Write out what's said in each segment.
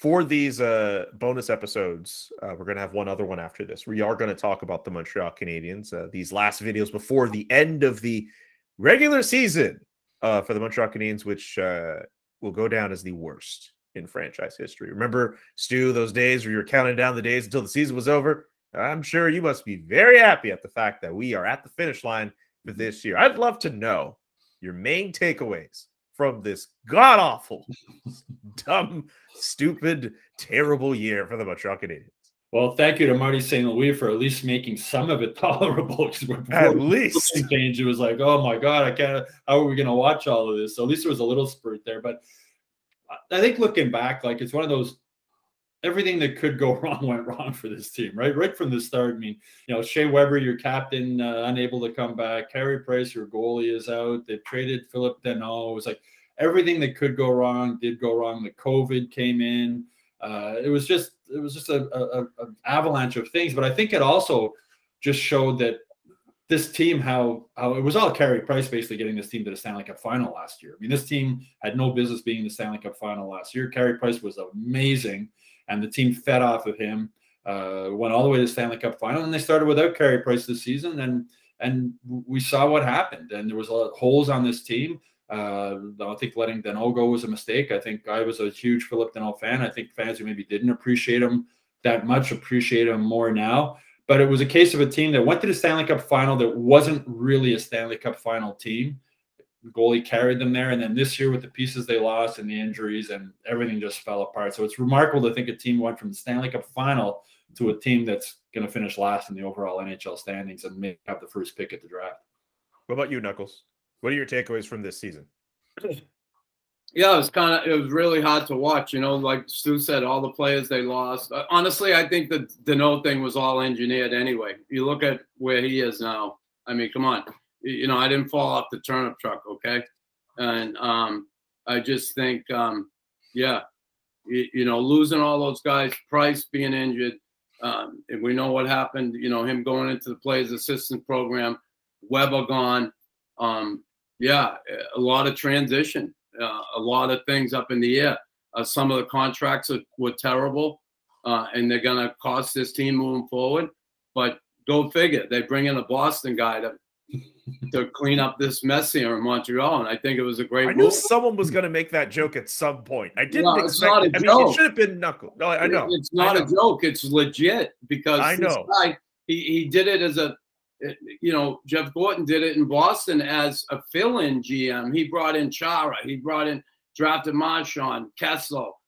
for these bonus episodes, we're going to have one other one after this. We are going to talk about the Montreal Canadiens. These last videos before the end of the regular season for the Montreal Canadiens, which will go down as the worst in franchise history. Remember, Stu, those days where you were counting down the days until the season was over? I'm sure you must be very happy at the fact that we are at the finish line for this year. I'd love to know your main takeaways from this god-awful, dumb, stupid, terrible year for the Montreal Canadiens. Well, thank you to Marty St. Louis for at least making some of it tolerable. At least. Change, it was like, oh my God, I can't, how are we going to watch all of this? So at least there was a little spurt there. But I think looking back, like it's one of those, everything that could go wrong went wrong for this team, right? Right from the start. I mean, you know, Shea Weber, your captain, unable to come back. Carey Price, your goalie, is out. They've traded Philip Deneau. It was like everything that could go wrong did go wrong. The COVID came in. It was just an avalanche of things. But I think it also just showed that this team, how it was all Carey Price basically getting this team to the Stanley Cup final last year. I mean, this team had no business being in the Stanley Cup final last year. Carey Price was amazing, and the team fed off of him, went all the way to the Stanley Cup final, and they started without Carey Price this season, and we saw what happened. And there was a lot of holes on this team. I think letting Deneau go was a mistake. I think I was a huge Philip Deneau fan. I think fans who maybe didn't appreciate him that much appreciate him more now. But it was a case of a team that went to the Stanley Cup final that wasn't really a Stanley Cup final team. The goalie carried them there. And then this year with the pieces they lost and the injuries and everything just fell apart. So it's remarkable to think a team went from the Stanley Cup final to a team that's going to finish last in the overall NHL standings and may have the first pick at the draft. What about you, Knuckles? What are your takeaways from this season? Yeah, it was really hard to watch. You know, like Stu said, all the players they lost. Honestly, I think the Deneau thing was all engineered anyway. You look at where he is now. I mean, come on. You know, I didn't fall off the turnip truck, okay? And I just think, yeah, you know, losing all those guys, Price being injured, and we know what happened, you know, him going into the players assistant program, Weber gone. Yeah, a lot of transition. A lot of things up in the air. Some of the contracts were terrible, and they're going to cost this team moving forward. But go figure. They bring in a Boston guy to clean up this mess here in Montreal, and I think it was a great move. I knew someone was going to make that joke at some point. I didn't expect it. I mean, it should have been Knuckle. No, I know. It's not a joke. It's legit because I know. This guy, he did it as a, you know, Jeff Gorton did it in Boston as a fill-in GM. He brought in Chara. He drafted Marchand, Kessel.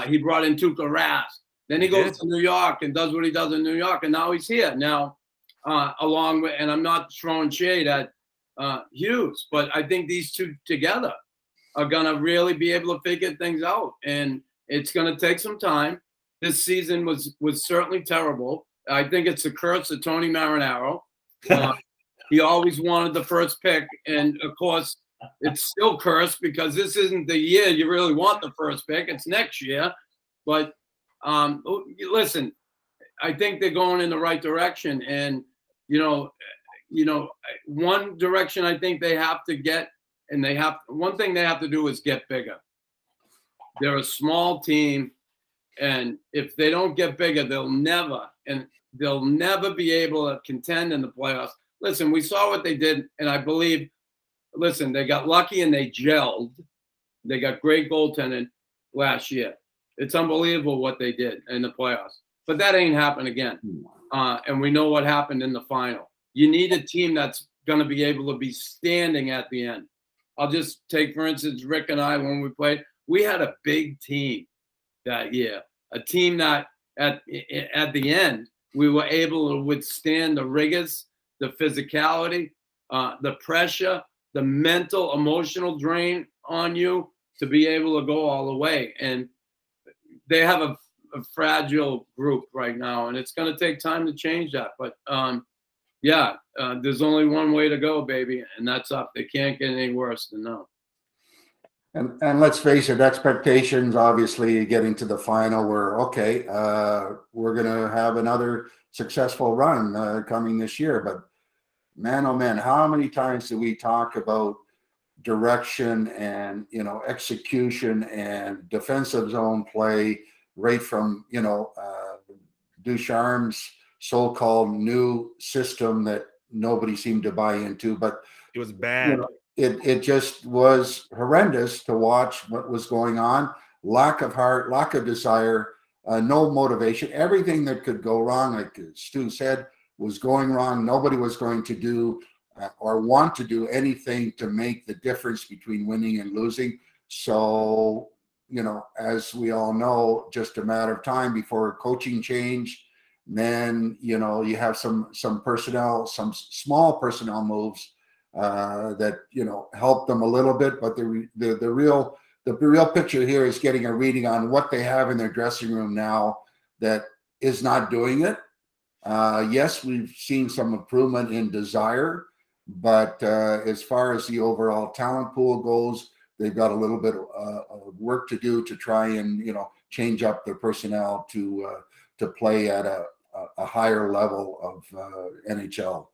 He brought in Tuukka Rask. Then he goes to New York and does what he does in New York, and now he's here. Now, along with, and I'm not throwing shade at Hughes, but I think these two together are going to really be able to figure things out, and it's going to take some time. This season was certainly terrible. I think it's the curse of Tony Marinaro. He always wanted the first pick, and of course it's still cursed because this isn't the year you really want the first pick. It's next year. But listen, I think they're going in the right direction, and you know one direction I think they have to get, and one thing they have to do is get bigger. They're a small team, and if they don't get bigger, they'll never be able to contend in the playoffs. Listen, we saw what they did, and I believe, listen, they got lucky and they gelled. They got great goaltending last year. It's unbelievable what they did in the playoffs. But that ain't happened again. And we know what happened in the final. You need a team that's going to be able to be standing at the end. I'll just take, for instance, Rick and I, when we played, we had a big team that year. A team that at the end, we were able to withstand the rigors, the physicality, the pressure, the mental, emotional drain on you to be able to go all the way. And they have a fragile group right now, and it's going to take time to change that. But, yeah, there's only one way to go, baby, and that's up. They can't get any worse than now. And let's face it, expectations, obviously, getting to the final were, okay, we're going to have another successful run coming this year. But, man, oh, man, how many times do we talk about direction and, you know, execution and defensive zone play, right from, Ducharme's so-called new system that nobody seemed to buy into, but it was bad. It just was horrendous to watch what was going on. Lack of heart, lack of desire, no motivation. Everything that could go wrong, like Stu said, was going wrong. Nobody was going to do or want to do anything to make the difference between winning and losing. So, as we all know, just a matter of time before coaching change. Then, you have some personnel, some small personnel moves that, help them a little bit. But the real picture here is getting a reading on what they have in their dressing room now that is not doing it. Yes, we've seen some improvement in desire, but as far as the overall talent pool goes, they've got a little bit of work to do to try and, change up their personnel to play at a higher level of NHL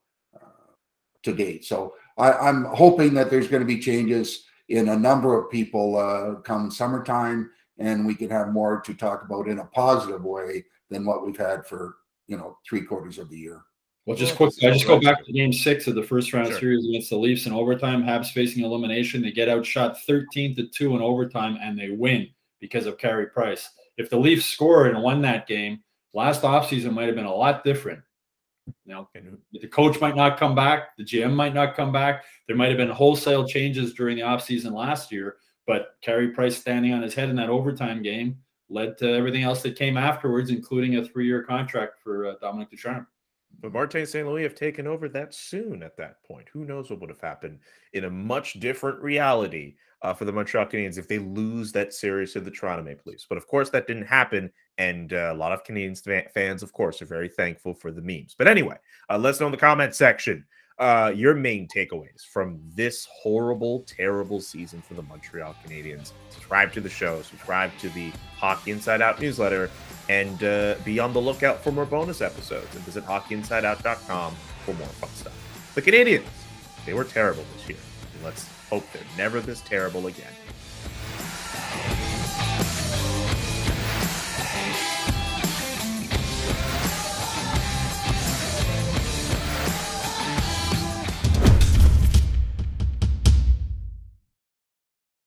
to date. So I'm hoping that there's going to be changes in a number of people come summertime, and we can have more to talk about in a positive way than what we've had for 3/4 of the year. Well, just quickly, I just go back to Game 6 of the first round series against the Leafs in overtime. Habs facing elimination. They get outshot 13-2 in overtime, and they win because of Carey Price. If the Leafs scored and won that game, last offseason might have been a lot different. The coach might not come back. The GM might not come back. There might have been wholesale changes during the offseason last year, but Carey Price standing on his head in that overtime game led to everything else that came afterwards, including a 3-year contract for Dominic Ducharme. But Martin St. Louis have taken over that soon at that point. Who knows what would have happened in a much different reality for the Montreal Canadiens if they lose that series to the Toronto Maple Leafs. But of course, that didn't happen. And a lot of Canadiens fans, of course, are very thankful for the memes. But anyway, let's know in the comment section your main takeaways from this horrible, terrible season for the Montreal Canadiens. Subscribe to the show, subscribe to the Hockey Inside Out newsletter, and be on the lookout for more bonus episodes. And visit hockeyinsideout.com for more fun stuff. The Canadiens, they were terrible this year. And let's hope they're never this terrible again.